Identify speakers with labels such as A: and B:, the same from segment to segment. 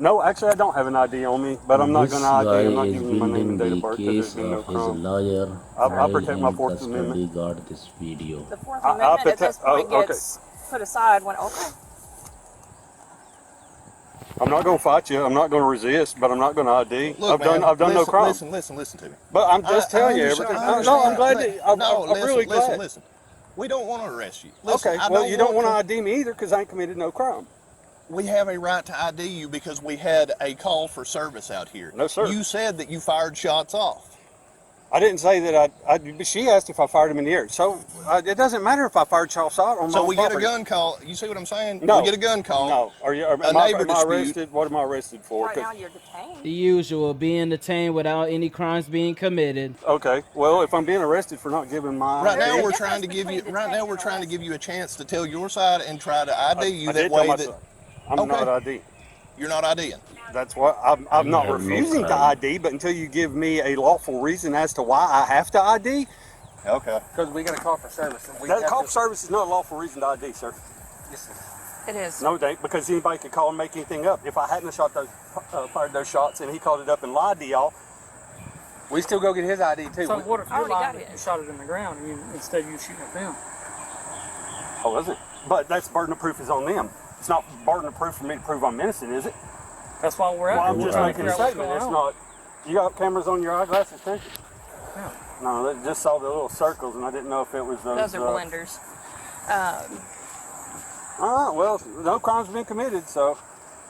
A: No, actually, I don't have an ID on me, but I'm not
B: This
A: going to ID.
B: guy
A: I'm not
B: is
A: giving you my name
B: building
A: and date of
B: the
A: birth because there's
B: case
A: been no
B: of his
A: crime.
B: lawyer
A: I
B: while
A: protect my
B: in
A: Fourth Amendment.
B: custody. Got this video.
C: The Fourth Amendment at this point gets put aside when, okay.
A: I'm not going to fight you. I'm not going to resist, but I'm not going to ID.
D: Look,
A: I've done no crime.
D: Listen to me.
A: But I'm just telling you everything. No, I'm glad that, I'm really glad.
D: Listen. We don't want to arrest you.
A: Okay, well, you don't want to ID me either because I ain't committed no crime.
D: We have a right to ID you because we had a call for service out here.
A: No, sir.
D: You said that you fired shots off.
A: I didn't say that she asked if I fired him in the air. So it doesn't matter if I fired shots out on my
D: So we
A: property.
D: get a gun call. You see what I'm saying?
A: No.
D: We get a gun call.
A: No. Am I arrested? What am I arrested for?
C: Right now you're detained.
E: The usual, being detained without any crimes being committed.
A: Okay. Well, if I'm being arrested for not giving my
D: Right now
A: ID,
D: we're trying to give you. Right now we're trying to give you a chance to tell your side and try to ID you
A: I
D: that
A: did
D: way.
A: tell my
D: That
A: side. I'm not ID.
D: You're not IDing.
A: That's what I'm not
B: have no
A: refusing to
B: crime.
A: ID, but until you give me a lawful reason as to why I have to ID,
D: Okay.
F: Because we got a call for service. And we
A: that
F: have
A: call
F: to-
A: for service is not a lawful reason to ID, sir.
F: Yes,
C: It is.
A: No, it ain't, because anybody could call and make anything up. If I hadn't shot those, fired those shots, and he called it up and lied to y'all,
F: we still go get his ID too.
G: So what if
C: I
G: you
C: already got
G: lied
C: it.
G: and you shot it in the ground instead of you shooting at them?
A: oh, is it? But that's burden of proof is on them. It's not burden of proof for me to prove I'm innocent, is it?
G: That's why we're
A: Well,
G: out
A: I'm
G: here.
A: just
G: We're
A: making a
G: trying to figure out
A: statement.
G: what's
A: It's
G: going on.
A: not. You got cameras on your eyeglasses, too?
G: Yeah.
A: No, they just saw the little circles, and I didn't know if it was those.
C: Those are blenders.
A: Well, no crime's been committed, so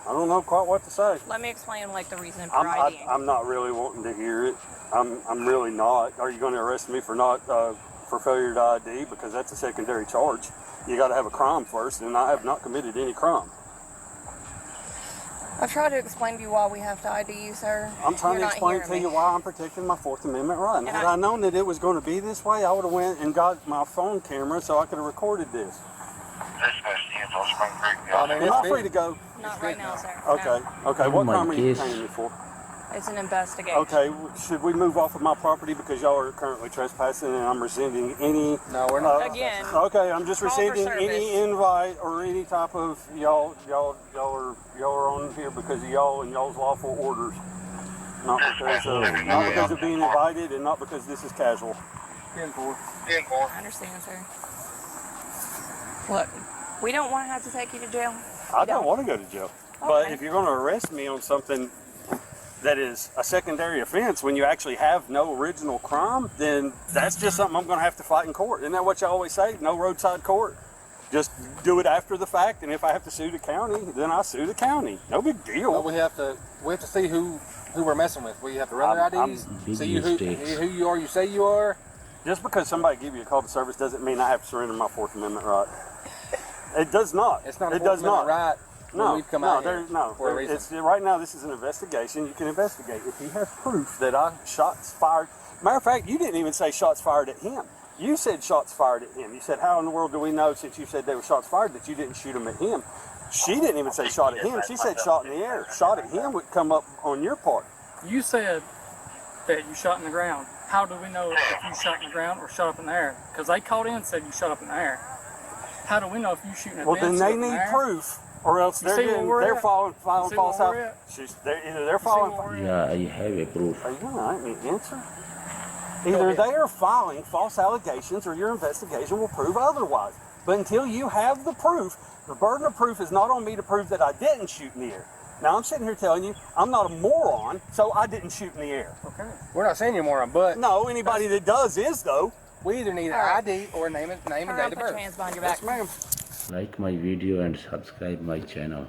A: I don't know quite what to say.
C: Let me explain like the reason for IDing.
A: I'm not really wanting to hear it. I'm really not. Are you going to arrest me for not for failure to ID? Because that's a secondary charge. You got to have a crime first, and I have not committed any crime.
C: I've tried to explain to you why we have to ID you, sir.
A: I'm trying
C: You're
A: to
C: not
A: explain
C: hearing
A: to you
C: me.
A: why I'm protecting my Fourth Amendment right. And
C: And
A: had I known that it was going to be this way, I would have went and got my phone camera so I could have recorded this.
F: I mean,
A: Am I free to go?
C: Not right now, sir.
A: Okay.
C: No.
A: Okay.
B: Oh,
A: What
B: my
A: crime are you
B: case.
A: detaining me for?
C: It's an investigation.
A: Okay. Should we move off of my property because y'all are currently trespassing and I'm rescinding any?
F: No, we're not.
C: Again.
A: Okay. I'm just
C: Call for
A: rescinding any
C: service.
A: invite or any type of y'all are on here because of y'all and y'all's lawful orders. Not because of being invited and not because this is casual.
F: 10-4.
C: I understand, sir. Look, we don't want to have to take you to jail.
A: I don't want to go to jail. But
C: Okay.
A: if you're going to arrest me on something that is a secondary offense when you actually have no original crime, then that's just something I'm going to have to fight in court. Isn't that what you always say? No roadside court. Just do it after the fact, and if I have to sue the county, then I sue the county. No big
F: But
A: deal.
F: we have to see who we're messing with. We have to run their IDs,
B: Big
F: see who
B: mistakes.
F: you are. You say you are.
A: Just because somebody give you a call to service doesn't mean I have to surrender my Fourth Amendment right. It does not.
F: It's not a
A: It does not.
F: right.
A: No,
F: We've come
A: no,
F: out here
A: no.
F: for a reason.
A: It's right now. This is an investigation. You can investigate if he has proof that I shots fired. Matter of fact, you didn't even say shots fired at him. You said shots fired at him. You said, how in the world do we know, since you said they were shots fired, that you didn't shoot them at him? She didn't even say shot at him. She said shot in the air. Shot at him would come up on your part.
G: You said that you shot in the ground. How do we know if you shot in the ground or shot up in the air? Because they called in and said you shot up in the air. How do we know if you shooting at
A: Well,
G: them?
A: then they need proof, or else
G: You see where
A: they're
G: we're at?
A: filing
G: See
A: false
G: where we're
A: out.
G: at?
A: Either they're filing.
B: Yeah, I have a proof.
A: Are you going to let me answer? Either they are filing false allegations or your investigation will prove otherwise. But until you have the proof, the burden of proof is not on me to prove that I didn't shoot in the air. Now, I'm sitting here telling you I'm not a moron, so I didn't shoot in the air.
G: Okay.
F: We're not saying you're moron, but
A: No, anybody that does is, though.
F: we either need an
C: All right.
F: ID or name and
C: Turn
F: date
C: around,
F: of
C: put your
F: birth.
C: hands behind your back.
A: Yes, ma'am.
B: Like my video and subscribe my channel.